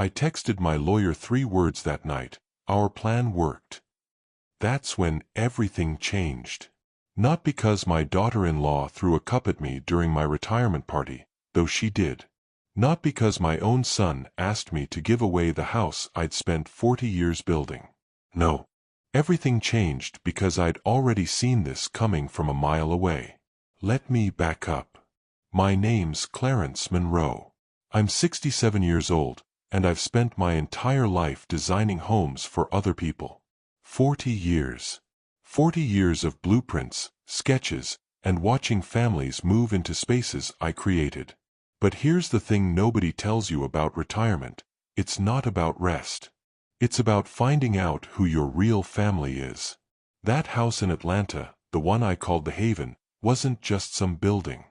I texted my lawyer 3 words that night: our plan worked. That's when everything changed. Not because my daughter-in-law threw a cup at me during my retirement party, though she did. Not because my own son asked me to give away the house I'd spent 40 years building. No. Everything changed because I'd already seen this coming from a mile away. Let me back up. My name's Clarence Monroe. I'm 67 years old, and I've spent my entire life designing homes for other people. 40 years. 40 years of blueprints, sketches, and watching families move into spaces I created. But here's the thing nobody tells you about retirement: it's not about rest. It's about finding out who your real family is. That house in Atlanta, the one I called the Haven, wasn't just some building.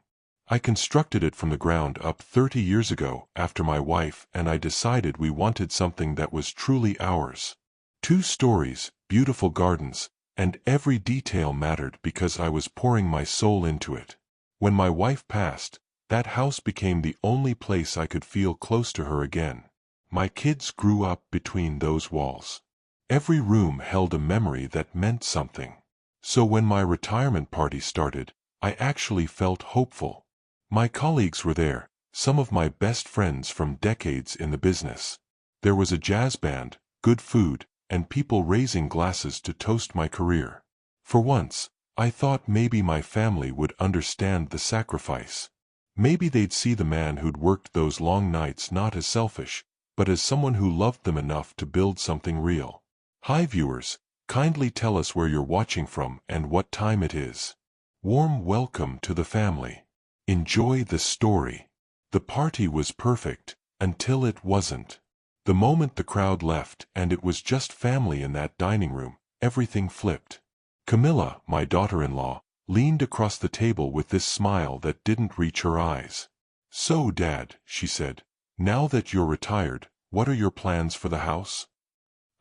I constructed it from the ground up 30 years ago after my wife and I decided we wanted something that was truly ours. 2 stories, beautiful gardens, and every detail mattered because I was pouring my soul into it. When my wife passed, that house became the only place I could feel close to her again. My kids grew up between those walls. Every room held a memory that meant something. So when my retirement party started, I actually felt hopeful. My colleagues were there, some of my best friends from decades in the business. There was a jazz band, good food, and people raising glasses to toast my career. For once, I thought maybe my family would understand the sacrifice. Maybe they'd see the man who'd worked those long nights not as selfish, but as someone who loved them enough to build something real. Hi viewers, kindly tell us where you're watching from and what time it is. Warm welcome to the family. Enjoy the story. The party was perfect, until it wasn't. The moment the crowd left and it was just family in that dining room, everything flipped. Camilla, my daughter-in-law, leaned across the table with this smile that didn't reach her eyes. "So, Dad," she said, "now that you're retired, what are your plans for the house?"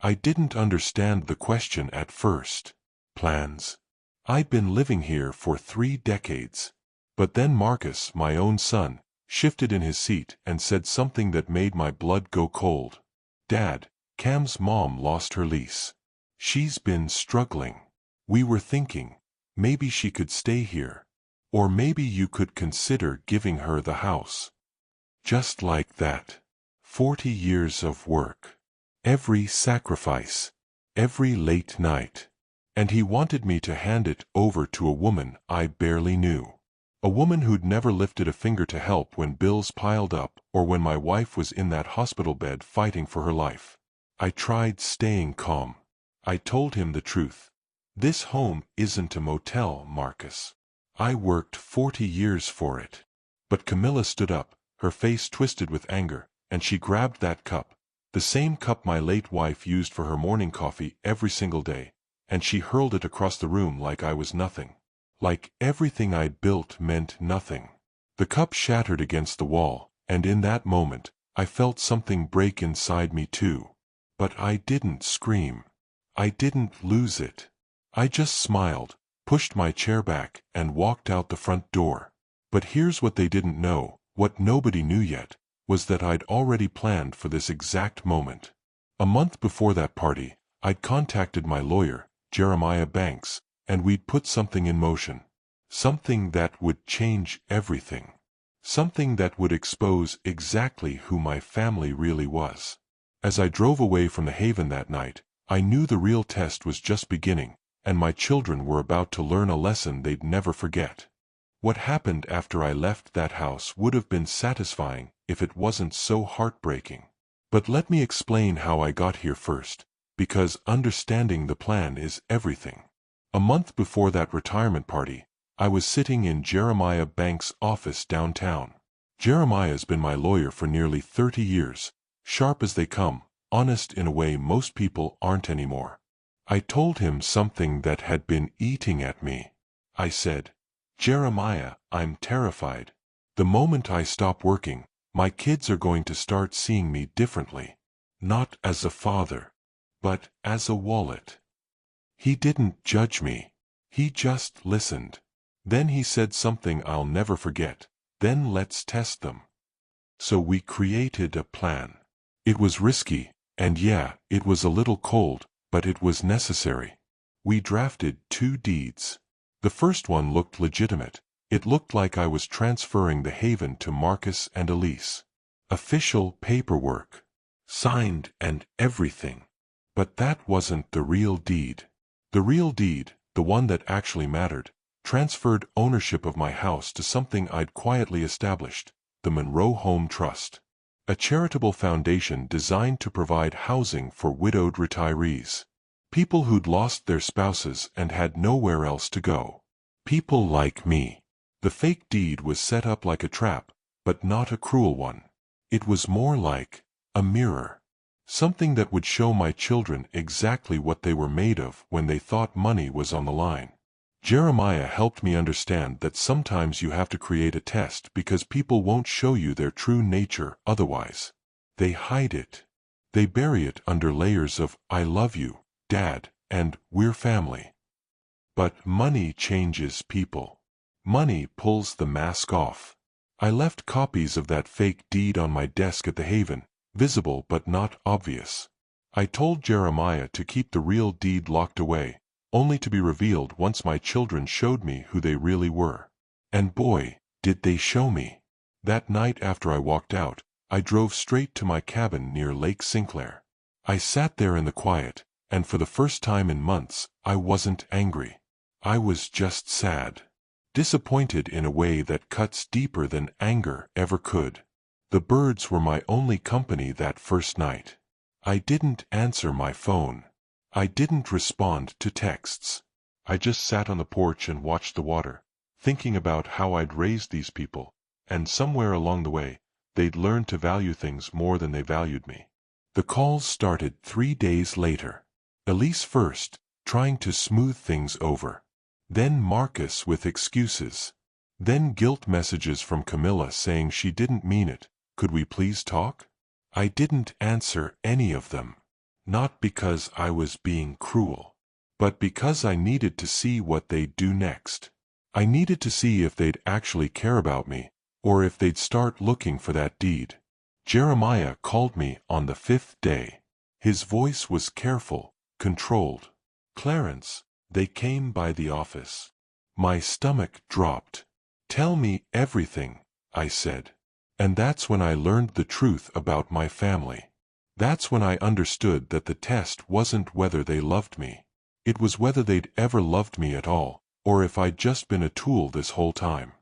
I didn't understand the question at first. Plans? I'd been living here for 3 decades. But then Marcus, my own son, shifted in his seat and said something that made my blood go cold. "Dad, Cam's mom lost her lease. She's been struggling. We were thinking, maybe she could stay here. Or maybe you could consider giving her the house." Just like that. 40 years of work. Every sacrifice. Every late night. And he wanted me to hand it over to a woman I barely knew. A woman who'd never lifted a finger to help when bills piled up or when my wife was in that hospital bed fighting for her life. I tried staying calm. I told him the truth. "This home isn't a motel, Marcus. I worked 40 years for it." But Camilla stood up, her face twisted with anger, and she grabbed that cup, the same cup my late wife used for her morning coffee every single day, and she hurled it across the room like I was nothing. Like everything I'd built meant nothing. The cup shattered against the wall, and in that moment, I felt something break inside me too. But I didn't scream. I didn't lose it. I just smiled, pushed my chair back, and walked out the front door. But here's what they didn't know, what nobody knew yet, was that I'd already planned for this exact moment. A month before that party, I'd contacted my lawyer, Jeremiah Banks, and we'd put something in motion. Something that would change everything. Something that would expose exactly who my family really was. As I drove away from the Haven that night, I knew the real test was just beginning, and my children were about to learn a lesson they'd never forget. What happened after I left that house would have been satisfying if it wasn't so heartbreaking. But let me explain how I got here first, because understanding the plan is everything. A month before that retirement party, I was sitting in Jeremiah Banks' office downtown. Jeremiah's been my lawyer for nearly 30 years, sharp as they come, honest in a way most people aren't anymore. I told him something that had been eating at me. I said, "Jeremiah, I'm terrified. The moment I stop working, my kids are going to start seeing me differently. Not as a father, but as a wallet." He didn't judge me. He just listened. Then he said something I'll never forget. "Then let's test them." So we created a plan. It was risky, and yeah, it was a little cold, but it was necessary. We drafted 2 deeds. The first one looked legitimate. It looked like I was transferring the haven to Marcus and Elise. Official paperwork. Signed and everything. But that wasn't the real deed. The real deed, the one that actually mattered, transferred ownership of my house to something I'd quietly established, the Monroe Home Trust. A charitable foundation designed to provide housing for widowed retirees. People who'd lost their spouses and had nowhere else to go. People like me. The fake deed was set up like a trap, but not a cruel one. It was more like a mirror. Something that would show my children exactly what they were made of when they thought money was on the line. Jeremiah helped me understand that sometimes you have to create a test because people won't show you their true nature otherwise. They hide it. They bury it under layers of "I love you, Dad," and "we're family." But money changes people. Money pulls the mask off. I left copies of that fake deed on my desk at the Haven, visible but not obvious. I told Jeremiah to keep the real deed locked away, only to be revealed once my children showed me who they really were. And boy, did they show me. That night after I walked out, I drove straight to my cabin near Lake Sinclair. I sat there in the quiet, and for the first time in months, I wasn't angry. I was just sad. Disappointed in a way that cuts deeper than anger ever could. The birds were my only company that first night. I didn't answer my phone. I didn't respond to texts. I just sat on the porch and watched the water, thinking about how I'd raised these people, and somewhere along the way, they'd learned to value things more than they valued me. The calls started 3 days later. Elise first, trying to smooth things over. Then Marcus with excuses. Then guilt messages from Camilla saying she didn't mean it. Could we please talk? I didn't answer any of them. Not because I was being cruel, but because I needed to see what they'd do next. I needed to see if they'd actually care about me, or if they'd start looking for that deed. Jeremiah called me on the 5th day. His voice was careful, controlled. "Clarence, they came by the office." My stomach dropped. "Tell me everything," I said. And that's when I learned the truth about my family. That's when I understood that the test wasn't whether they loved me. It was whether they'd ever loved me at all, or if I'd just been a tool this whole time.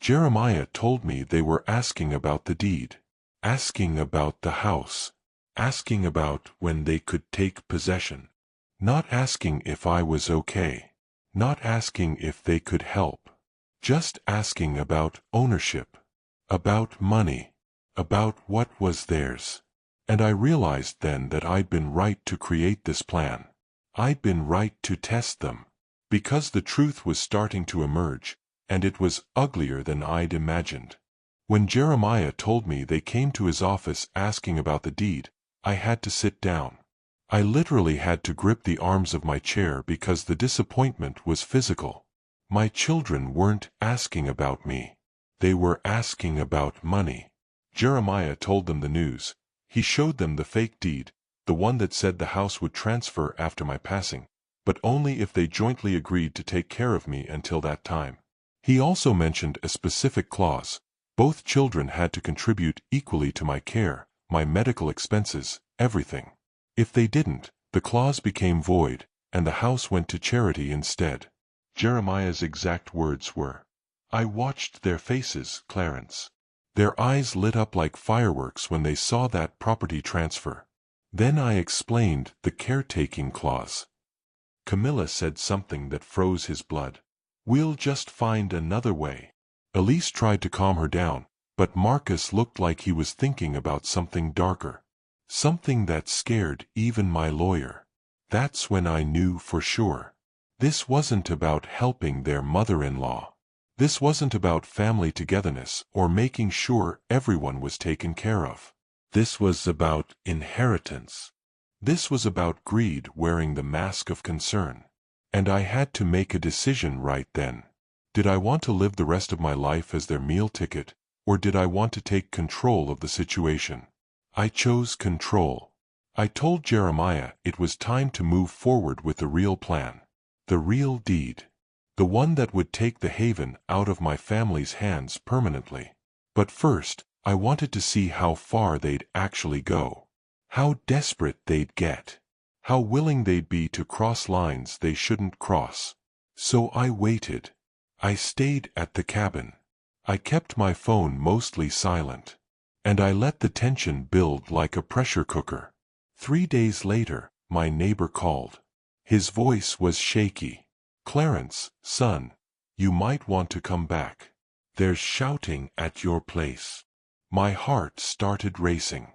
Jeremiah told me they were asking about the deed. Asking about the house. Asking about when they could take possession. Not asking if I was okay. Not asking if they could help. Just asking about ownership. About money. About what was theirs. And I realized then that I'd been right to create this plan. I'd been right to test them. Because the truth was starting to emerge, and it was uglier than I'd imagined. When Jeremiah told me they came to his office asking about the deed, I had to sit down. I literally had to grip the arms of my chair because the disappointment was physical. My children weren't asking about me. They were asking about money. Jeremiah told them the news. He showed them the fake deed, the one that said the house would transfer after my passing, but only if they jointly agreed to take care of me until that time. He also mentioned a specific clause. Both children had to contribute equally to my care, my medical expenses, everything. If they didn't, the clause became void, and the house went to charity instead. Jeremiah's exact words were, "I watched their faces, Clarence. Their eyes lit up like fireworks when they saw that property transfer." Then I explained the caretaking clause. Camilla said something that froze his blood. "We'll just find another way." Elise tried to calm her down, but Marcus looked like he was thinking about something darker. Something that scared even my lawyer. That's when I knew for sure. This wasn't about helping their mother-in-law. This wasn't about family togetherness or making sure everyone was taken care of. This was about inheritance. This was about greed wearing the mask of concern. And I had to make a decision right then. Did I want to live the rest of my life as their meal ticket, or did I want to take control of the situation? I chose control. I told Jeremiah it was time to move forward with the real plan. The real deed. The one that would take the haven out of my family's hands permanently. But first, I wanted to see how far they'd actually go. How desperate they'd get. How willing they'd be to cross lines they shouldn't cross. So I waited. I stayed at the cabin. I kept my phone mostly silent. And I let the tension build like a pressure cooker. 3 days later, my neighbor called. His voice was shaky. "Clarence, son, you might want to come back. There's shouting at your place." My heart started racing.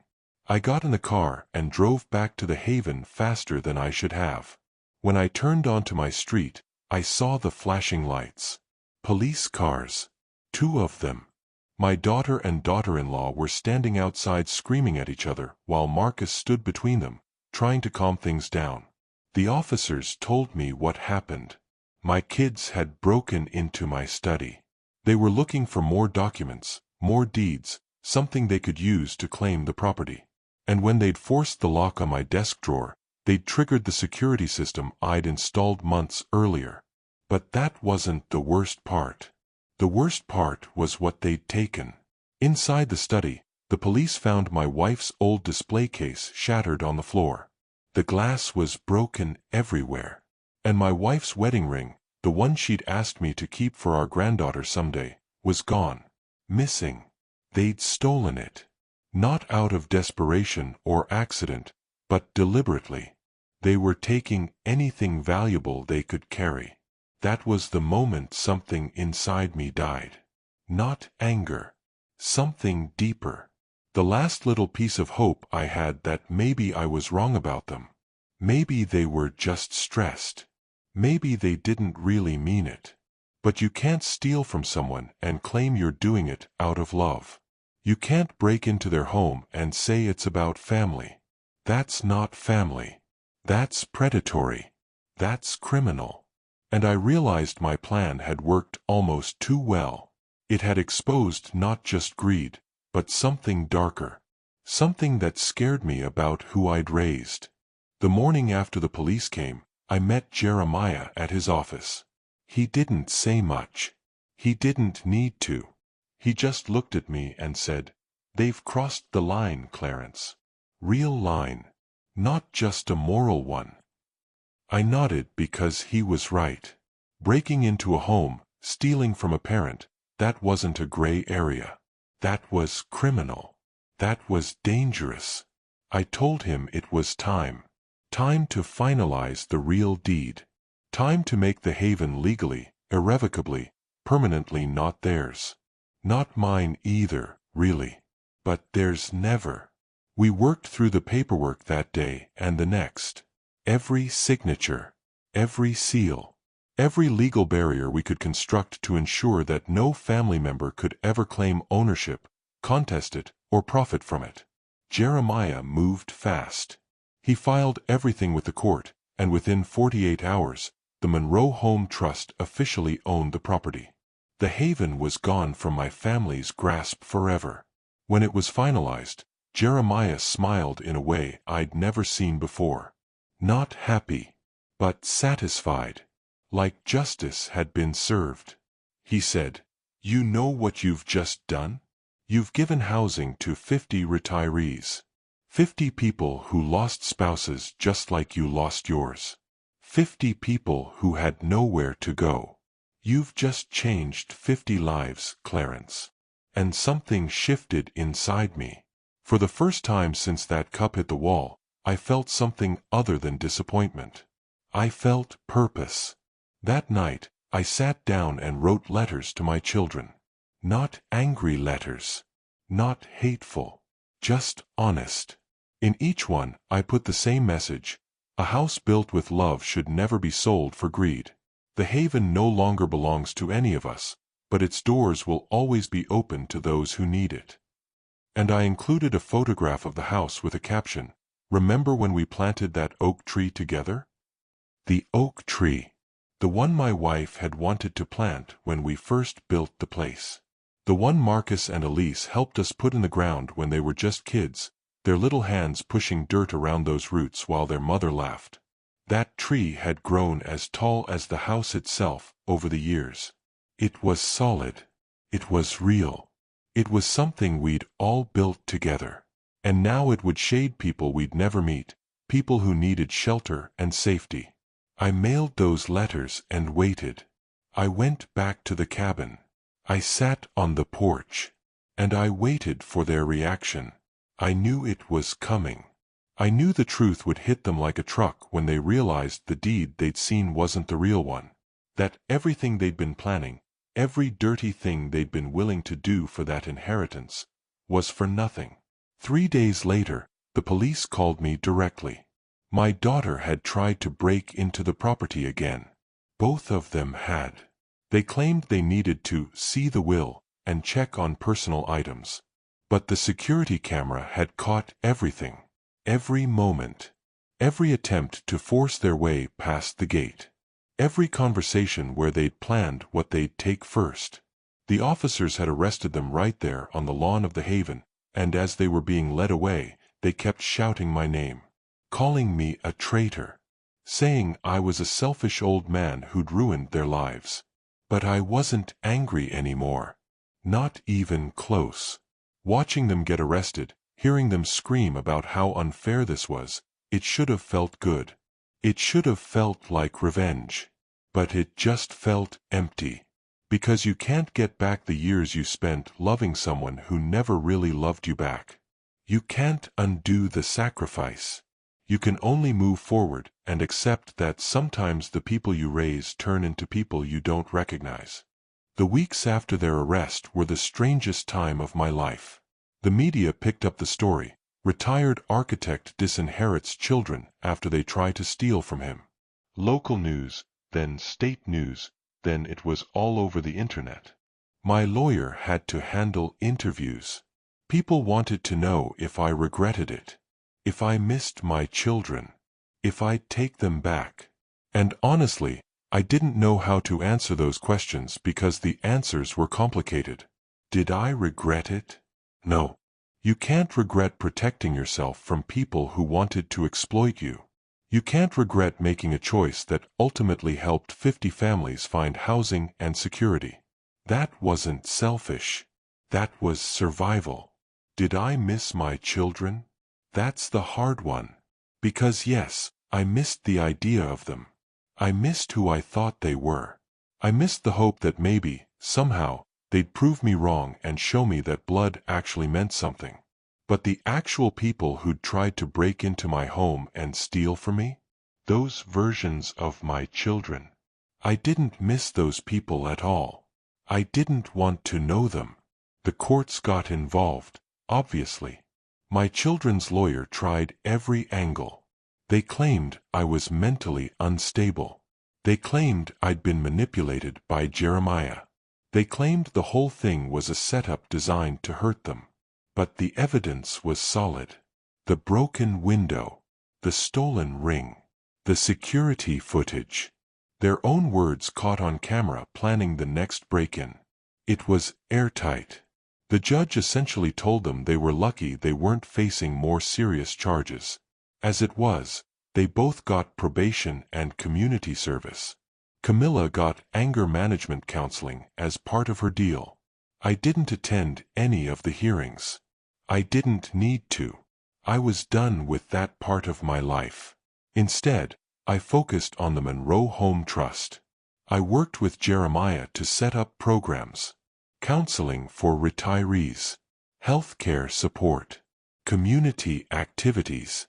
I got in the car and drove back to the haven faster than I should have. When I turned onto my street, I saw the flashing lights. Police cars. 2 of them. My daughter and daughter-in-law were standing outside screaming at each other while Marcus stood between them, trying to calm things down. The officers told me what happened. My kids had broken into my study. They were looking for more documents, more deeds, something they could use to claim the property. And when they'd forced the lock on my desk drawer, they'd triggered the security system I'd installed months earlier. But that wasn't the worst part. The worst part was what they'd taken. Inside the study, the police found my wife's old display case shattered on the floor. The glass was broken everywhere. And my wife's wedding ring, the one she'd asked me to keep for our granddaughter someday, was gone. Missing. They'd stolen it. Not out of desperation or accident, but deliberately. They were taking anything valuable they could carry. That was the moment something inside me died. Not anger. Something deeper. The last little piece of hope I had that maybe I was wrong about them. Maybe they were just stressed. Maybe they didn't really mean it. But you can't steal from someone and claim you're doing it out of love. You can't break into their home and say it's about family. That's not family. That's predatory. That's criminal. And I realized my plan had worked almost too well. It had exposed not just greed, but something darker. Something that scared me about who I'd raised. The morning after the police came, I met Jeremiah at his office. He didn't say much. He didn't need to. He just looked at me and said, "They've crossed the line, Clarence. Real line. Not just a moral one." I nodded because he was right. Breaking into a home, stealing from a parent, that wasn't a gray area. That was criminal. That was dangerous. I told him it was time. Time to finalize the real deed. Time to make the haven legally, irrevocably, permanently not theirs. Not mine either, really. But theirs never. We worked through the paperwork that day and the next. Every signature, every seal, every legal barrier we could construct to ensure that no family member could ever claim ownership, contest it, or profit from it. Jeremiah moved fast. He filed everything with the court, and within 48 hours, the Monroe Home Trust officially owned the property. The haven was gone from my family's grasp forever. When it was finalized, Jeremiah smiled in a way I'd never seen before. Not happy, but satisfied. Like justice had been served. He said, "You know what you've just done? You've given housing to 50 retirees. 50 people who lost spouses just like you lost yours. 50 people who had nowhere to go. You've just changed 50 lives, Clarence." And something shifted inside me. For the first time since that cup hit the wall, I felt something other than disappointment. I felt purpose. That night, I sat down and wrote letters to my children. Not angry letters. Not hateful. Just honest. In each one, I put the same message. A house built with love should never be sold for greed. The haven no longer belongs to any of us, but its doors will always be open to those who need it. And I included a photograph of the house with a caption, "Remember when we planted that oak tree together?" The oak tree. The one my wife had wanted to plant when we first built the place. The one Marcus and Elise helped us put in the ground when they were just kids. their little hands pushing dirt around those roots while their mother laughed. That tree had grown as tall as the house itself over the years. It was solid. It was real. It was something we'd all built together. And now it would shade people we'd never meet, people who needed shelter and safety. I mailed those letters and waited. I went back to the cabin. I sat on the porch. And I waited for their reaction. I knew it was coming. I knew the truth would hit them like a truck when they realized the deed they'd seen wasn't the real one. That everything they'd been planning, every dirty thing they'd been willing to do for that inheritance, was for nothing. 3 days later, the police called me directly. My daughter had tried to break into the property again. Both of them had. They claimed they needed to see the will and check on personal items. But the security camera had caught everything. Every moment. Every attempt to force their way past the gate. Every conversation where they'd planned what they'd take first. The officers had arrested them right there on the lawn of the Haven, and as they were being led away, they kept shouting my name, calling me a traitor, saying I was a selfish old man who'd ruined their lives. But I wasn't angry anymore. Not even close. Watching them get arrested, hearing them scream about how unfair this was, it should have felt good. It should have felt like revenge. But it just felt empty. Because you can't get back the years you spent loving someone who never really loved you back. You can't undo the sacrifice. You can only move forward and accept that sometimes the people you raise turn into people you don't recognize. The weeks after their arrest were the strangest time of my life. The media picked up the story. Retired architect disinherits children after they try to steal from him. Local news, then state news, then it was all over the internet. My lawyer had to handle interviews. People wanted to know if I regretted it. If I missed my children. If I'd take them back. And honestly, I didn't know how to answer those questions because the answers were complicated. Did I regret it? No. You can't regret protecting yourself from people who wanted to exploit you. You can't regret making a choice that ultimately helped 50 families find housing and security. That wasn't selfish. That was survival. Did I miss my children? That's the hard one. Because yes, I missed the idea of them. I missed who I thought they were. I missed the hope that maybe, somehow, they'd prove me wrong and show me that blood actually meant something. But the actual people who'd tried to break into my home and steal from me? Those versions of my children. I didn't miss those people at all. I didn't want to know them. The courts got involved, obviously. My children's lawyer tried every angle. They claimed I was mentally unstable. They claimed I'd been manipulated by Jeremiah. They claimed the whole thing was a setup designed to hurt them. But the evidence was solid. The broken window. The stolen ring. The security footage. Their own words caught on camera planning the next break-in. It was airtight. The judge essentially told them they were lucky they weren't facing more serious charges. As it was, they both got probation and community service. Camilla got anger management counseling as part of her deal. I didn't attend any of the hearings. I didn't need to. I was done with that part of my life. Instead, I focused on the Monroe Home Trust. I worked with Jeremiah to set up programs. Counseling for retirees. Healthcare support. Community activities.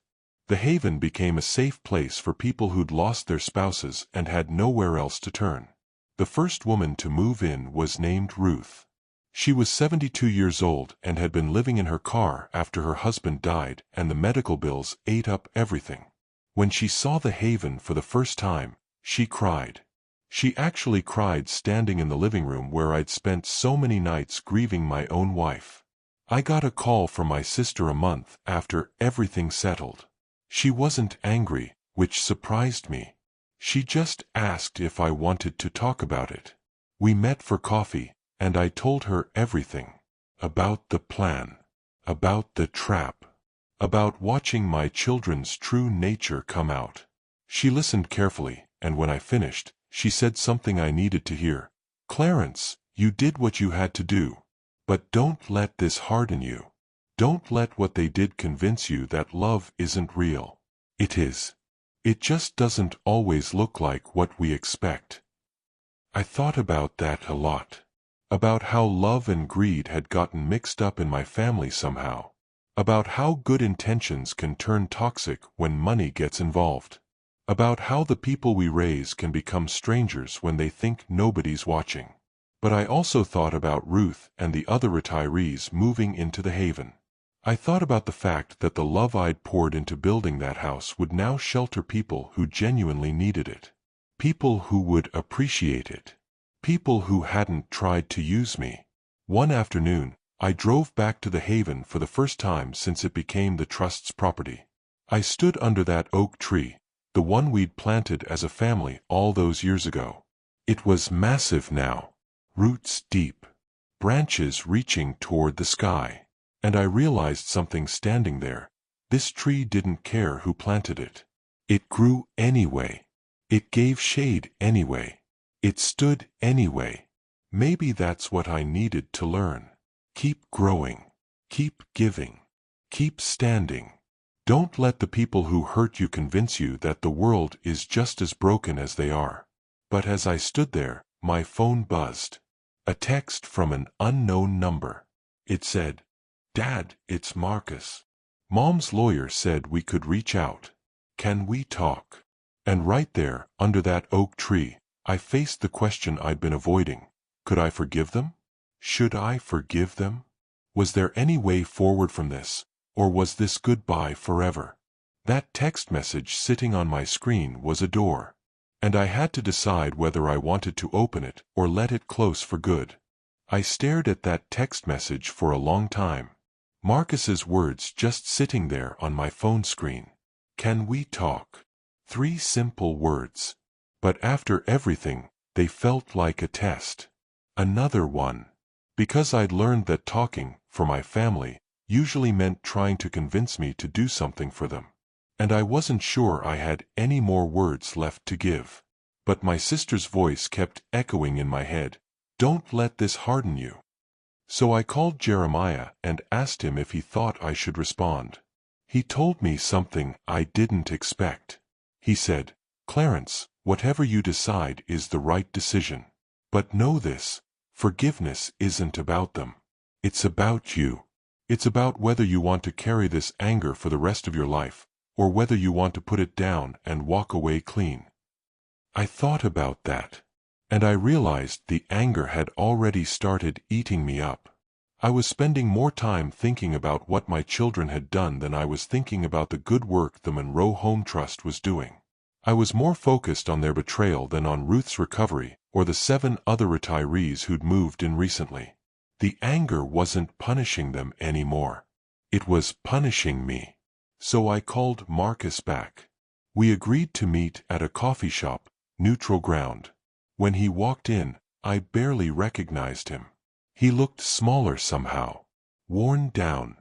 The Haven became a safe place for people who'd lost their spouses and had nowhere else to turn. The first woman to move in was named Ruth. She was 72 years old and had been living in her car after her husband died, and the medical bills ate up everything. When she saw the Haven for the first time, she cried. She actually cried standing in the living room where I'd spent so many nights grieving my own wife. I got a call from my sister a month after everything settled. She wasn't angry, which surprised me. She just asked if I wanted to talk about it. We met for coffee, and I told her everything. About the plan. About the trap. About watching my children's true nature come out. She listened carefully, and when I finished, she said something I needed to hear. Clarence, you did what you had to do. But don't let this harden you. Don't let what they did convince you that love isn't real. It is. It just doesn't always look like what we expect. I thought about that a lot. About how love and greed had gotten mixed up in my family somehow. About how good intentions can turn toxic when money gets involved. About how the people we raise can become strangers when they think nobody's watching. But I also thought about Ruth and the other retirees moving into the haven. I thought about the fact that the love I'd poured into building that house would now shelter people who genuinely needed it. People who would appreciate it. People who hadn't tried to use me. One afternoon, I drove back to the haven for the first time since it became the trust's property. I stood under that oak tree, the one we'd planted as a family all those years ago. It was massive now, roots deep, branches reaching toward the sky. And I realized something standing there. This tree didn't care who planted it. It grew anyway. It gave shade anyway. It stood anyway. Maybe that's what I needed to learn. Keep growing. Keep giving. Keep standing. Don't let the people who hurt you convince you that the world is just as broken as they are. But as I stood there, my phone buzzed. A text from an unknown number. It said, "Dad, it's Marcus. Mom's lawyer said we could reach out. Can we talk?" And right there, under that oak tree, I faced the question I'd been avoiding. Could I forgive them? Should I forgive them? Was there any way forward from this, or was this goodbye forever? That text message sitting on my screen was a door, and I had to decide whether I wanted to open it or let it close for good. I stared at that text message for a long time. Marcus's words just sitting there on my phone screen. Can we talk? 3 simple words. But after everything, they felt like a test. Another one. Because I'd learned that talking, for my family, usually meant trying to convince me to do something for them. And I wasn't sure I had any more words left to give. But my sister's voice kept echoing in my head. Don't let this harden you. So I called Jeremiah and asked him if he thought I should respond. He told me something I didn't expect. He said, "Clarence, whatever you decide is the right decision. But know this, forgiveness isn't about them. It's about you. It's about whether you want to carry this anger for the rest of your life, or whether you want to put it down and walk away clean." I thought about that. And I realized the anger had already started eating me up. I was spending more time thinking about what my children had done than I was thinking about the good work the Monroe Home Trust was doing. I was more focused on their betrayal than on Ruth's recovery or the 7 other retirees who'd moved in recently. The anger wasn't punishing them anymore. It was punishing me. So I called Marcus back. We agreed to meet at a coffee shop, neutral ground. When he walked in, I barely recognized him. He looked smaller somehow, worn down,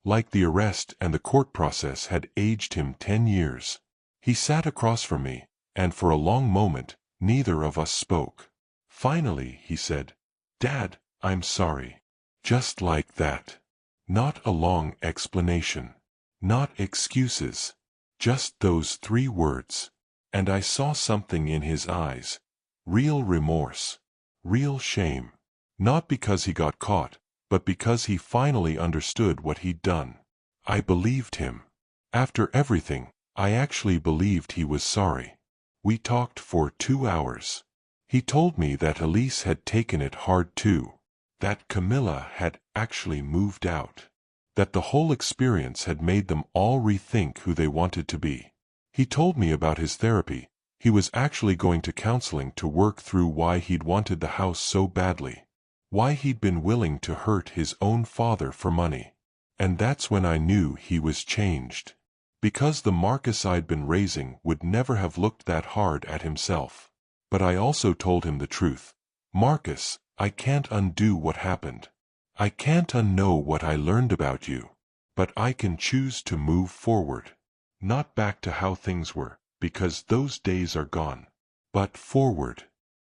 like the arrest and the court process had aged him 10 years. He sat across from me, and for a long moment, neither of us spoke. Finally, he said, "Dad, I'm sorry." Just like that. Not a long explanation. Not excuses. Just those 3 words. And I saw something in his eyes. Real remorse. Real shame. Not because he got caught, but because he finally understood what he'd done. I believed him. After everything, I actually believed he was sorry. We talked for 2 hours. He told me that Elise had taken it hard too. That Camilla had actually moved out. That the whole experience had made them all rethink who they wanted to be. He told me about his therapy. He was actually going to counseling to work through why he'd wanted the house so badly. Why he'd been willing to hurt his own father for money. And that's when I knew he was changed. Because the Marcus I'd been raising would never have looked that hard at himself. But I also told him the truth. Marcus, I can't undo what happened. I can't unknow what I learned about you. but I can choose to move forward. Not back to how things were, because those days are gone, but forward,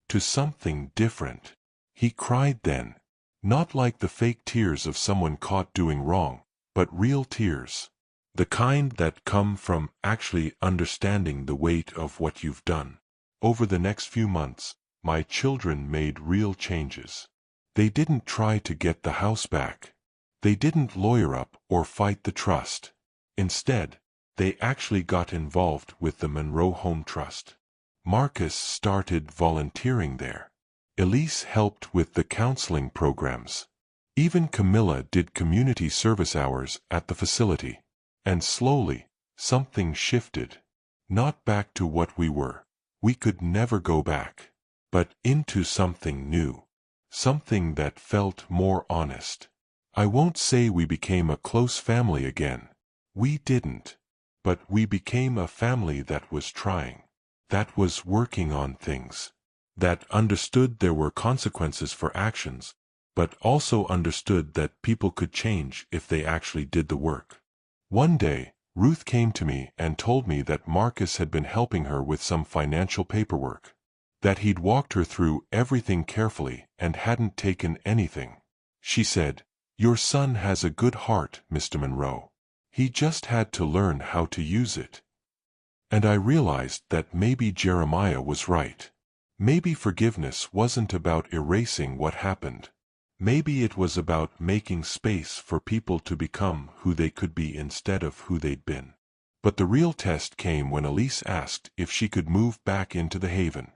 to something different. He cried then, not like the fake tears of someone caught doing wrong, but real tears. The kind that come from actually understanding the weight of what you've done. Over the next few months, my children made real changes. They didn't try to get the house back. They didn't lawyer up or fight the trust. Instead, they actually got involved with the Monroe Home Trust. Marcus started volunteering there. Elise helped with the counseling programs. Even Camilla did community service hours at the facility. And slowly, something shifted. Not back to what we were. We could never go back. But into something new. Something that felt more honest. I won't say we became a close family again. We didn't. But we became a family that was trying. That was working on things. That understood there were consequences for actions, but also understood that people could change if they actually did the work. One day, Ruth came to me and told me that Marcus had been helping her with some financial paperwork. That he'd walked her through everything carefully and hadn't taken anything. She said, "Your son has a good heart, Mr. Monroe. He just had to learn how to use it." And I realized that maybe Jeremiah was right. Maybe forgiveness wasn't about erasing what happened. Maybe it was about making space for people to become who they could be instead of who they'd been. But the real test came when Elise asked if she could move back into the Haven.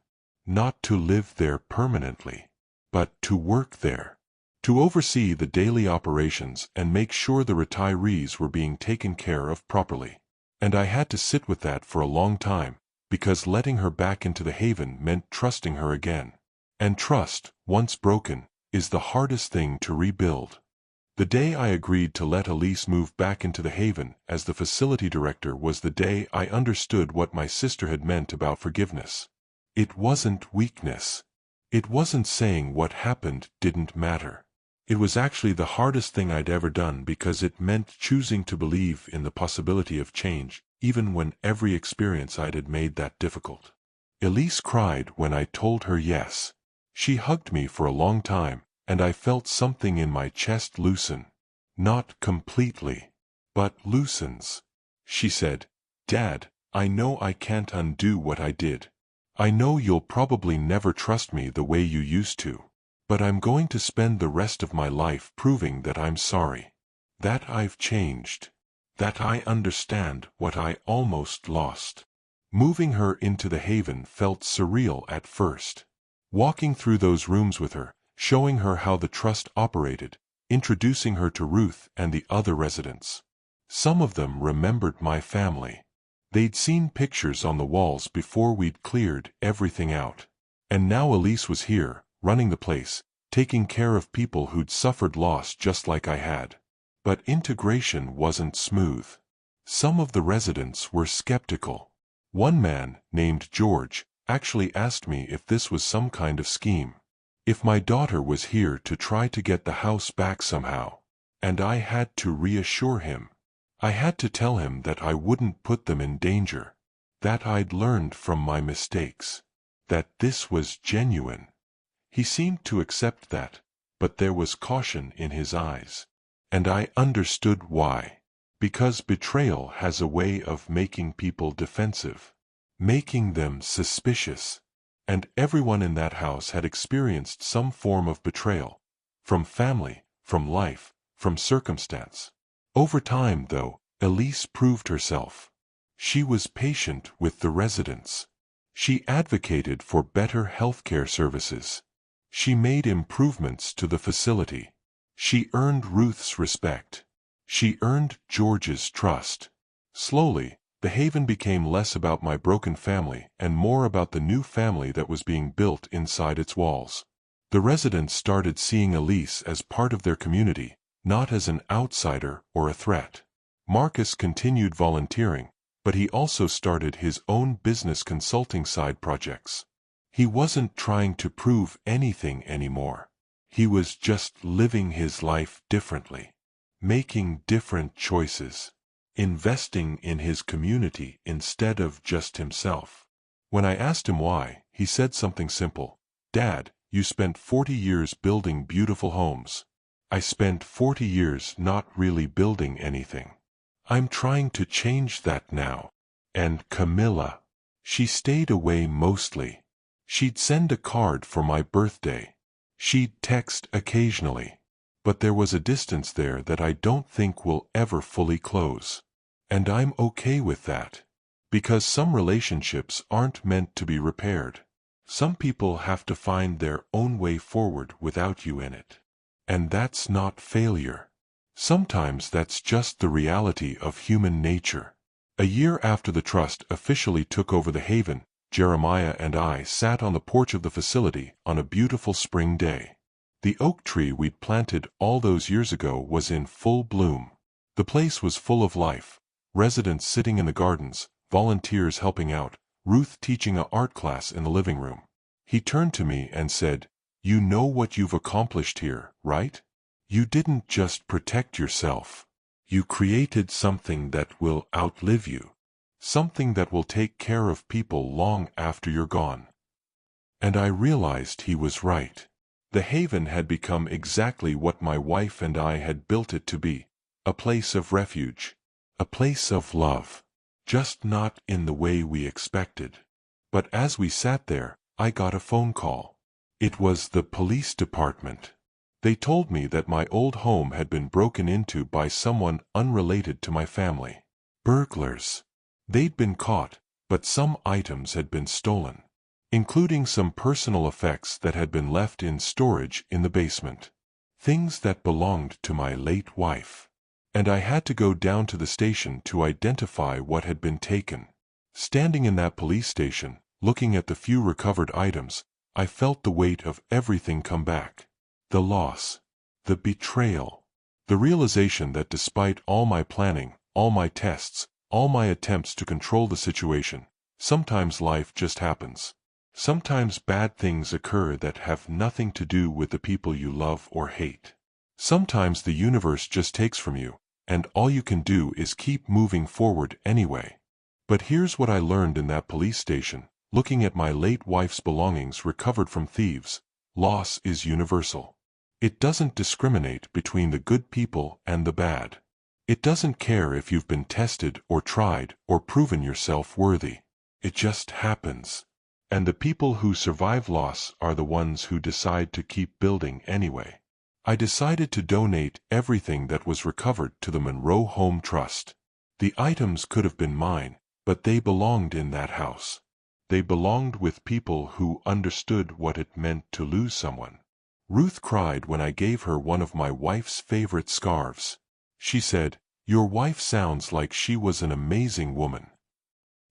Not to live there permanently, but to work there. To oversee the daily operations and make sure the retirees were being taken care of properly. And I had to sit with that for a long time, because letting her back into the Haven meant trusting her again. And trust, once broken, is the hardest thing to rebuild. The day I agreed to let Elise move back into the Haven as the facility director was the day I understood what my sister had meant about forgiveness. It wasn't weakness. It wasn't saying what happened didn't matter. It was actually the hardest thing I'd ever done because it meant choosing to believe in the possibility of change, even when every experience I'd had made that difficult. Elise cried when I told her yes. She hugged me for a long time, and I felt something in my chest loosen. Not completely, but loosens. She said, "Dad, I know I can't undo what I did. I know you'll probably never trust me the way you used to. But I'm going to spend the rest of my life proving that I'm sorry. That I've changed. That I understand what I almost lost." Moving her into the Haven felt surreal at first. Walking through those rooms with her, showing her how the trust operated, introducing her to Ruth and the other residents. Some of them remembered my family. They'd seen pictures on the walls before we'd cleared everything out. And now Elise was here, running the place, taking care of people who'd suffered loss just like I had. But integration wasn't smooth. Some of the residents were skeptical. One man, named George, actually asked me if this was some kind of scheme. If my daughter was here to try to get the house back somehow. And I had to reassure him. I had to tell him that I wouldn't put them in danger. That I'd learned from my mistakes. That this was genuine. He seemed to accept that, but there was caution in his eyes. And I understood why. Because betrayal has a way of making people defensive. Making them suspicious. And everyone in that house had experienced some form of betrayal. From family, from life, from circumstance. Over time, though, Elise proved herself. She was patient with the residents. She advocated for better healthcare services. She made improvements to the facility. She earned Ruth's respect. She earned George's trust. Slowly, the Haven became less about my broken family and more about the new family that was being built inside its walls. The residents started seeing Elise as part of their community, not as an outsider or a threat. Marcus continued volunteering, but he also started his own business consulting side projects. He wasn't trying to prove anything anymore. He was just living his life differently. making different choices, investing in his community instead of just himself. When I asked him why, he said something simple. Dad, you spent 40 years building beautiful homes. I spent 40 years not really building anything. I'm trying to change that now. And Camilla, she stayed away mostly. She'd send a card for my birthday. She'd text occasionally. But there was a distance there that I don't think will ever fully close. And I'm okay with that. Because some relationships aren't meant to be repaired. Some people have to find their own way forward without you in it. And that's not failure. Sometimes that's just the reality of human nature. A year after the trust officially took over the Haven, Jeremiah and I sat on the porch of the facility on a beautiful spring day. The oak tree we'd planted all those years ago was in full bloom. The place was full of life. Residents sitting in the gardens, volunteers helping out, Ruth teaching an art class in the living room. He turned to me and said, "You know what you've accomplished here, right? You didn't just protect yourself. You created something that will outlive you. Something that will take care of people long after you're gone." And I realized he was right. The Haven had become exactly what my wife and I had built it to be, a place of refuge, a place of love, just not in the way we expected. But as we sat there, I got a phone call. It was the police department. They told me that my old home had been broken into by someone unrelated to my family. Burglars. They'd been caught, but some items had been stolen, including some personal effects that had been left in storage in the basement. Things that belonged to my late wife. And I had to go down to the station to identify what had been taken. Standing in that police station, looking at the few recovered items, I felt the weight of everything come back. The loss, the betrayal, the realization that despite all my planning, all my tests, all my attempts to control the situation, sometimes life just happens. Sometimes bad things occur that have nothing to do with the people you love or hate. Sometimes the universe just takes from you, and all you can do is keep moving forward anyway. But here's what I learned in that police station, looking at my late wife's belongings recovered from thieves. Loss is universal. It doesn't discriminate between the good people and the bad. It doesn't care if you've been tested or tried or proven yourself worthy. It just happens. And the people who survive loss are the ones who decide to keep building anyway. I decided to donate everything that was recovered to the Monroe Home Trust. The items could have been mine, but they belonged in that house. They belonged with people who understood what it meant to lose someone. Ruth cried when I gave her one of my wife's favorite scarves. She said, "Your wife sounds like she was an amazing woman."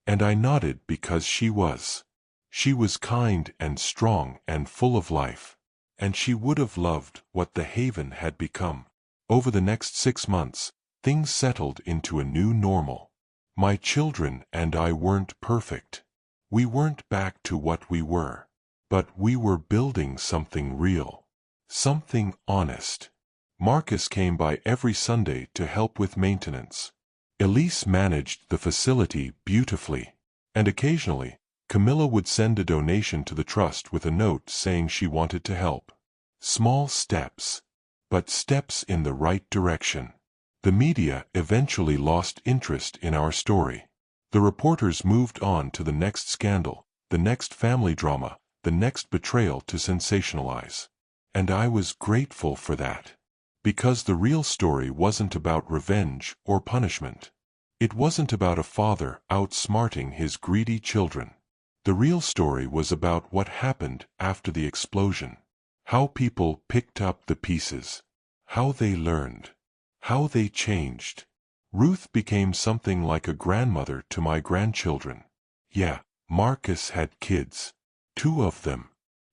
And I nodded because she was. She was kind and strong and full of life. And she would have loved what the Haven had become. Over the next 6 months, things settled into a new normal. My children and I weren't perfect. We weren't back to what we were. But we were building something real. Something honest. Marcus came by every Sunday to help with maintenance. Elise managed the facility beautifully. And occasionally, Camilla would send a donation to the trust with a note saying she wanted to help. Small steps. But steps in the right direction. The media eventually lost interest in our story. The reporters moved on to the next scandal, the next family drama, the next betrayal to sensationalize. And I was grateful for that. Because the real story wasn't about revenge or punishment. It wasn't about a father outsmarting his greedy children. The real story was about what happened after the explosion. How people picked up the pieces. How they learned. How they changed. Ruth became something like a grandmother to my grandchildren. Yeah, Marcus had kids. 2 of them.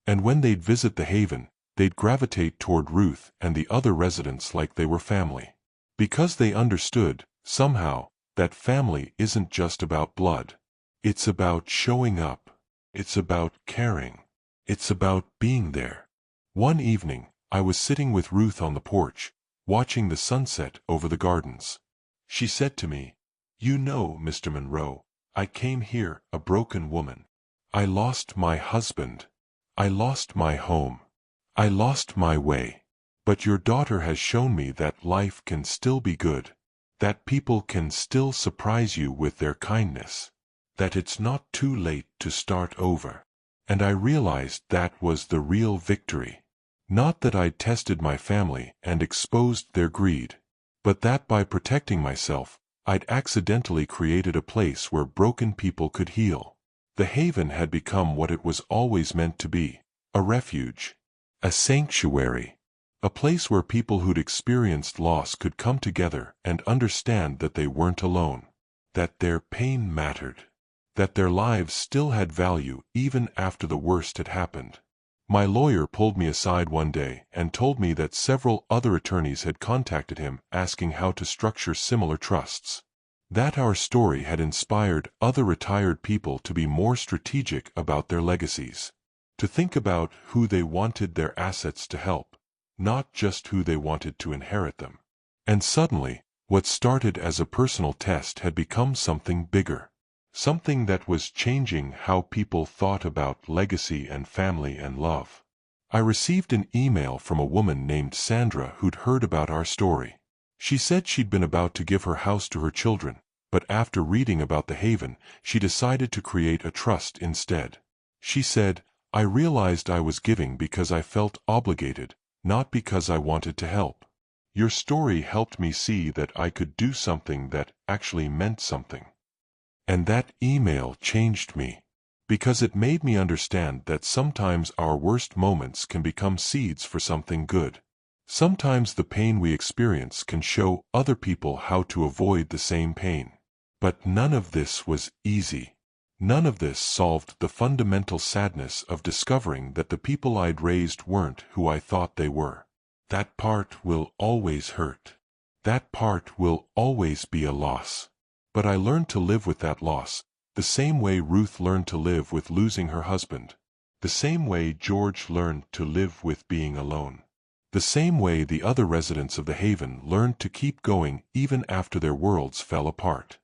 And when they'd visit the Haven, they'd gravitate toward Ruth and the other residents like they were family. Because they understood, somehow, that family isn't just about blood. It's about showing up. It's about caring. It's about being there. One evening, I was sitting with Ruth on the porch, watching the sunset over the gardens. She said to me, "You know, Mr. Monroe, I came here a broken woman. I lost my husband. I lost my home. I lost my way. But your daughter has shown me that life can still be good, that people can still surprise you with their kindness, that it's not too late to start over." And I realized that was the real victory. Not that I'd tested my family and exposed their greed, but that by protecting myself, I'd accidentally created a place where broken people could heal. The Haven had become what it was always meant to be: a refuge, a sanctuary, a place where people who'd experienced loss could come together and understand that they weren't alone, that their pain mattered, that their lives still had value even after the worst had happened. My lawyer pulled me aside one day and told me that several other attorneys had contacted him asking how to structure similar trusts, that our story had inspired other retired people to be more strategic about their legacies, to think about who they wanted their assets to help, not just who they wanted to inherit them. And suddenly, what started as a personal test had become something bigger. Something that was changing how people thought about legacy and family and love. I received an email from a woman named Sandra who'd heard about our story. She said she'd been about to give her house to her children, but after reading about the Haven, she decided to create a trust instead. She said, "I realized I was giving because I felt obligated, not because I wanted to help. Your story helped me see that I could do something that actually meant something." And that email changed me, because it made me understand that sometimes our worst moments can become seeds for something good. Sometimes the pain we experience can show other people how to avoid the same pain. But none of this was easy. None of this solved the fundamental sadness of discovering that the people I'd raised weren't who I thought they were. That part will always hurt. That part will always be a loss. But I learned to live with that loss, the same way Ruth learned to live with losing her husband, the same way George learned to live with being alone, the same way the other residents of the Haven learned to keep going even after their worlds fell apart.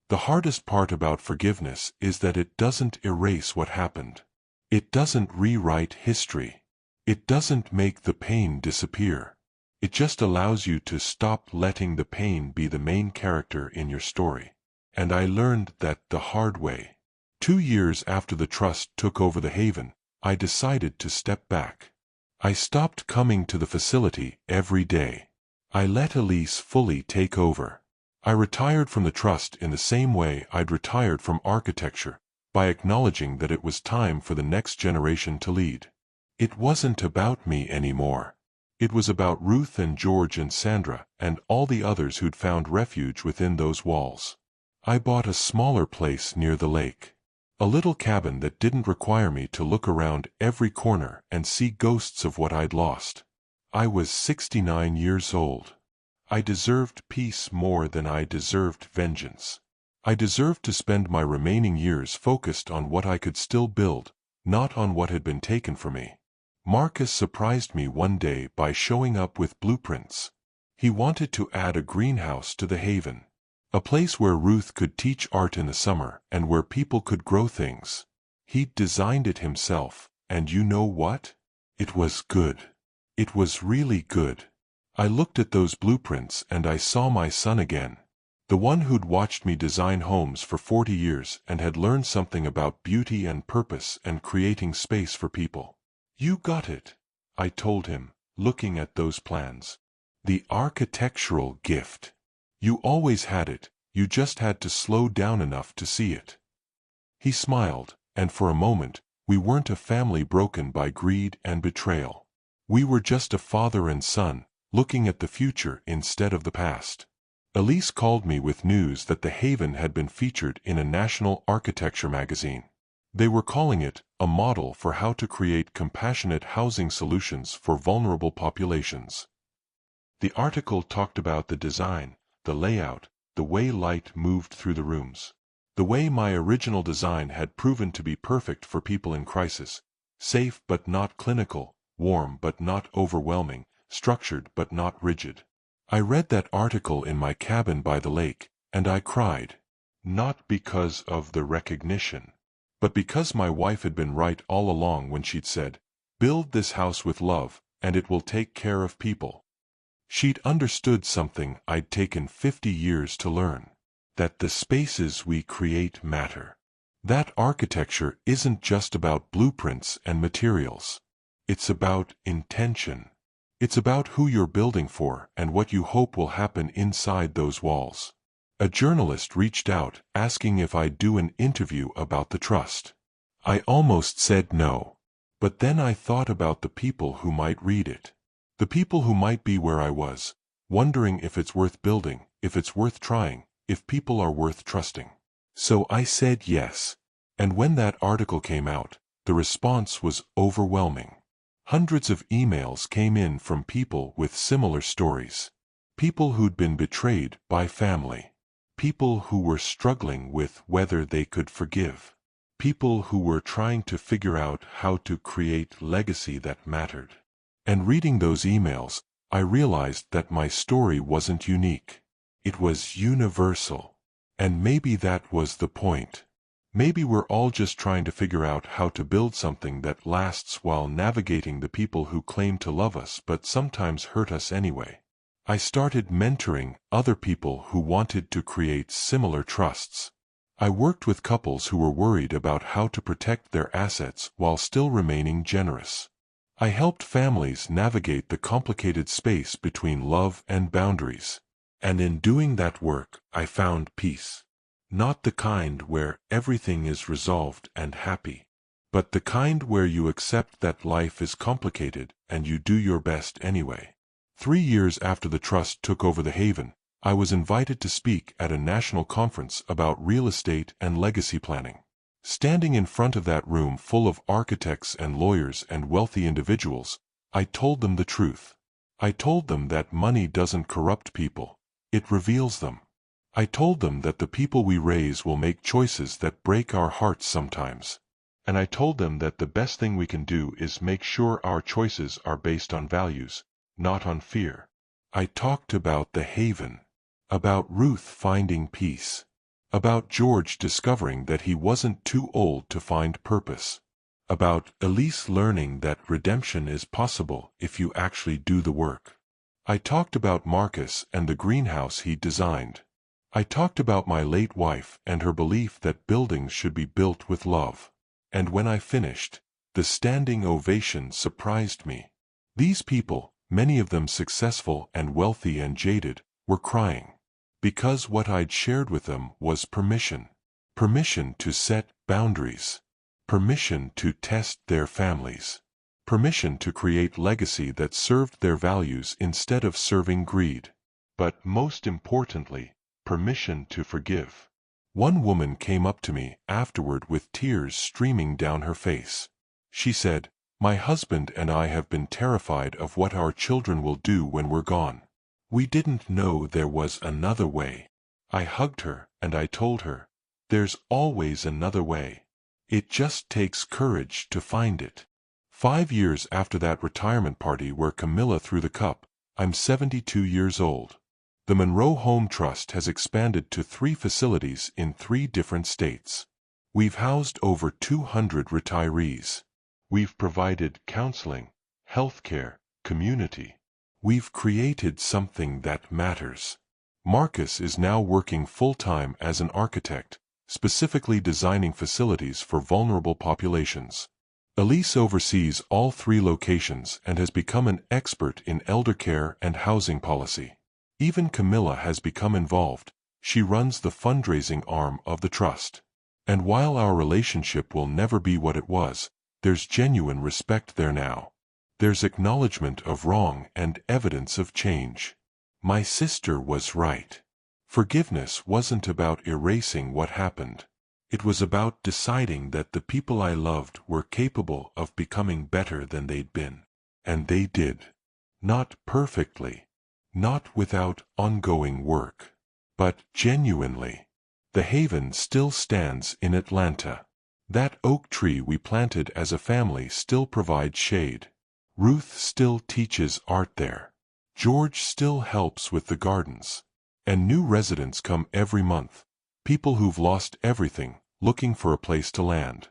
The hardest part about forgiveness is that it doesn't erase what happened. It doesn't rewrite history. It doesn't make the pain disappear. It just allows you to stop letting the pain be the main character in your story. And I learned that the hard way. 2 years after the trust took over the Haven, I decided to step back. I stopped coming to the facility every day. I let Elise fully take over. I retired from the trust in the same way I'd retired from architecture, by acknowledging that it was time for the next generation to lead. It wasn't about me anymore. It was about Ruth and George and Sandra and all the others who'd found refuge within those walls. I bought a smaller place near the lake. A little cabin that didn't require me to look around every corner and see ghosts of what I'd lost. I was 69 years old. I deserved peace more than I deserved vengeance. I deserved to spend my remaining years focused on what I could still build, not on what had been taken from me. Marcus surprised me one day by showing up with blueprints. He wanted to add a greenhouse to the Haven. A place where Ruth could teach art in the summer and where people could grow things. He'd designed it himself, and you know what? It was good. It was really good. I looked at those blueprints and I saw my son again. The one who'd watched me design homes for 40 years and had learned something about beauty and purpose and creating space for people. "You got it," I told him, looking at those plans. "The architectural gift. You always had it, you just had to slow down enough to see it." He smiled, and for a moment, we weren't a family broken by greed and betrayal. We were just a father and son, looking at the future instead of the past. Elise called me with news that the Haven had been featured in a national architecture magazine. They were calling it a model for how to create compassionate housing solutions for vulnerable populations. The article talked about the design, the layout, the way light moved through the rooms. The way my original design had proven to be perfect for people in crisis, safe but not clinical, warm but not overwhelming, structured but not rigid. I read that article in my cabin by the lake, and I cried. Not because of the recognition, but because my wife had been right all along when she'd said, "Build this house with love, and it will take care of people." She'd understood something I'd taken 50 years to learn. That the spaces we create matter. That architecture isn't just about blueprints and materials. It's about intention. It's about who you're building for and what you hope will happen inside those walls. A journalist reached out asking if I'd do an interview about the trust. I almost said no. But then I thought about the people who might read it. The people who might be where I was, wondering if it's worth building, if it's worth trying, if people are worth trusting. So I said yes. And when that article came out, the response was overwhelming. Hundreds of emails came in from people with similar stories. People who'd been betrayed by family. People who were struggling with whether they could forgive. People who were trying to figure out how to create legacy that mattered. And reading those emails, I realized that my story wasn't unique. It was universal. And maybe that was the point. Maybe we're all just trying to figure out how to build something that lasts while navigating the people who claim to love us but sometimes hurt us anyway. I started mentoring other people who wanted to create similar trusts. I worked with couples who were worried about how to protect their assets while still remaining generous. I helped families navigate the complicated space between love and boundaries. And in doing that work, I found peace. Not the kind where everything is resolved and happy, but the kind where you accept that life is complicated and you do your best anyway. 3 years after the trust took over the Haven, I was invited to speak at a national conference about real estate and legacy planning. Standing in front of that room full of architects and lawyers and wealthy individuals, I told them the truth. I told them that money doesn't corrupt people, it reveals them. I told them that the people we raise will make choices that break our hearts sometimes. And I told them that the best thing we can do is make sure our choices are based on values, not on fear. I talked about the Haven, about Ruth finding peace, about George discovering that he wasn't too old to find purpose, about Elise learning that redemption is possible if you actually do the work. I talked about Marcus and the greenhouse he designed. I talked about my late wife and her belief that buildings should be built with love. And when I finished, the standing ovation surprised me. These people, many of them successful and wealthy and jaded, were crying. Because what I'd shared with them was permission. Permission to set boundaries. Permission to test their families. Permission to create legacy that served their values instead of serving greed. But most importantly, permission to forgive. One woman came up to me afterward with tears streaming down her face. She said, "My husband and I have been terrified of what our children will do when we're gone. We didn't know there was another way." I hugged her and I told her, "There's always another way. It just takes courage to find it." 5 years after that retirement party where Camilla threw the cup, I'm 72 years old. The Monroe Home Trust has expanded to 3 facilities in 3 different states. We've housed over 200 retirees. We've provided counseling, healthcare, community. We've created something that matters. Marcus is now working full-time as an architect, specifically designing facilities for vulnerable populations. Elise oversees all 3 locations and has become an expert in elder care and housing policy. Even Camilla has become involved. She runs the fundraising arm of the trust. And while our relationship will never be what it was, there's genuine respect there now. There's acknowledgement of wrong and evidence of change. My sister was right. Forgiveness wasn't about erasing what happened. It was about deciding that the people I loved were capable of becoming better than they'd been. And they did. Not perfectly. Not without ongoing work. But genuinely. The Haven still stands in Atlanta. That oak tree we planted as a family still provides shade. Ruth still teaches art there. George still helps with the gardens. And new residents come every month. People who've lost everything, looking for a place to land.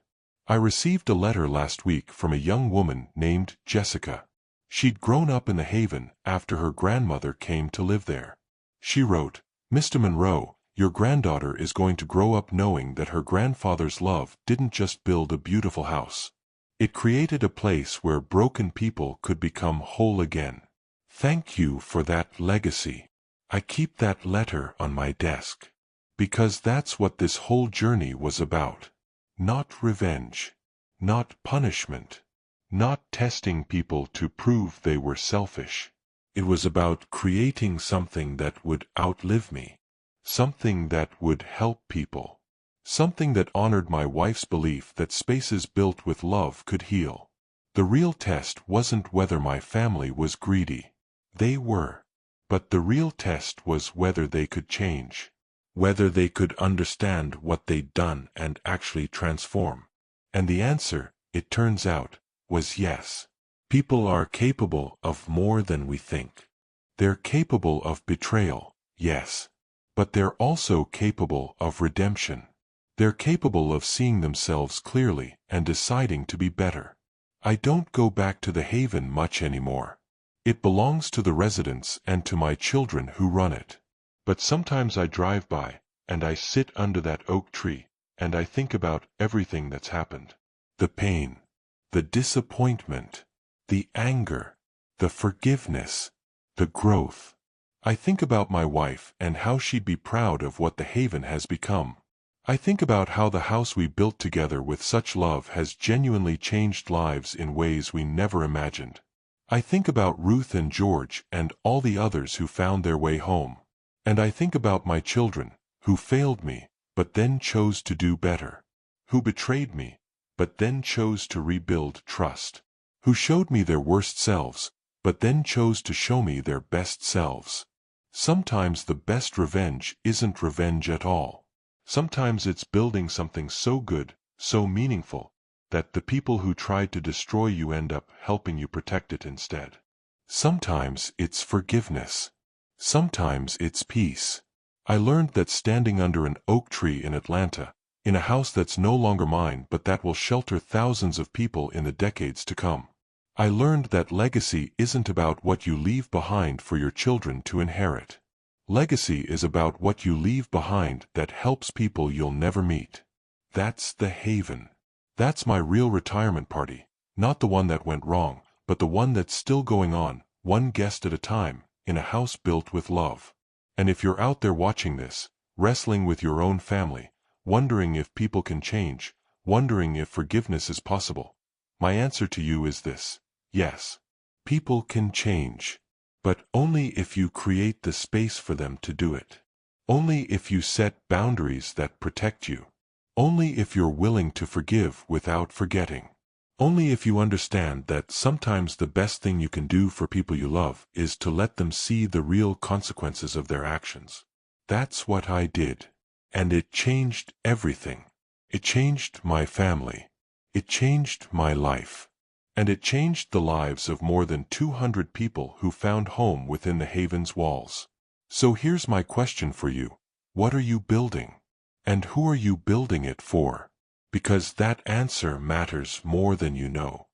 I received a letter last week from a young woman named Jessica. She'd grown up in the Haven after her grandmother came to live there. She wrote, "Mr. Monroe, your granddaughter is going to grow up knowing that her grandfather's love didn't just build a beautiful house. It created a place where broken people could become whole again. Thank you for that legacy. I keep that letter on my desk. Because that's what this whole journey was about. Not revenge. Not punishment. Not testing people to prove they were selfish. It was about creating something that would outlive me. Something that would help people. Something that honored my wife's belief that spaces built with love could heal. The real test wasn't whether my family was greedy. They were. But the real test was whether they could change. Whether they could understand what they'd done and actually transform. And the answer, it turns out, was yes. People are capable of more than we think. They're capable of betrayal, yes. But they're also capable of redemption. They're capable of seeing themselves clearly and deciding to be better. I don't go back to the Haven much anymore. It belongs to the residents and to my children who run it. But sometimes I drive by, and I sit under that oak tree, and I think about everything that's happened. The pain, the disappointment, the anger, the forgiveness, the growth. I think about my wife and how she'd be proud of what the Haven has become. I think about how the house we built together with such love has genuinely changed lives in ways we never imagined. I think about Ruth and George and all the others who found their way home. And I think about my children, who failed me, but then chose to do better. Who betrayed me, but then chose to rebuild trust. Who showed me their worst selves, but then chose to show me their best selves. Sometimes the best revenge isn't revenge at all. Sometimes it's building something so good, so meaningful, that the people who tried to destroy you end up helping you protect it instead. Sometimes it's forgiveness. Sometimes it's peace. I learned that standing under an oak tree in Atlanta, in a house that's no longer mine but that will shelter thousands of people in the decades to come. I learned that legacy isn't about what you leave behind for your children to inherit. Legacy is about what you leave behind that helps people you'll never meet. That's the Haven. That's my real retirement party, not the one that went wrong, but the one that's still going on, one guest at a time, in a house built with love. And if you're out there watching this, wrestling with your own family, wondering if people can change, wondering if forgiveness is possible, my answer to you is this: yes, people can change. But only if you create the space for them to do it. Only if you set boundaries that protect you. Only if you're willing to forgive without forgetting. Only if you understand that sometimes the best thing you can do for people you love is to let them see the real consequences of their actions. That's what I did. And it changed everything. It changed my family. It changed my life. And it changed the lives of more than 200 people who found home within the Haven's walls. So here's my question for you. What are you building? And who are you building it for? Because that answer matters more than you know.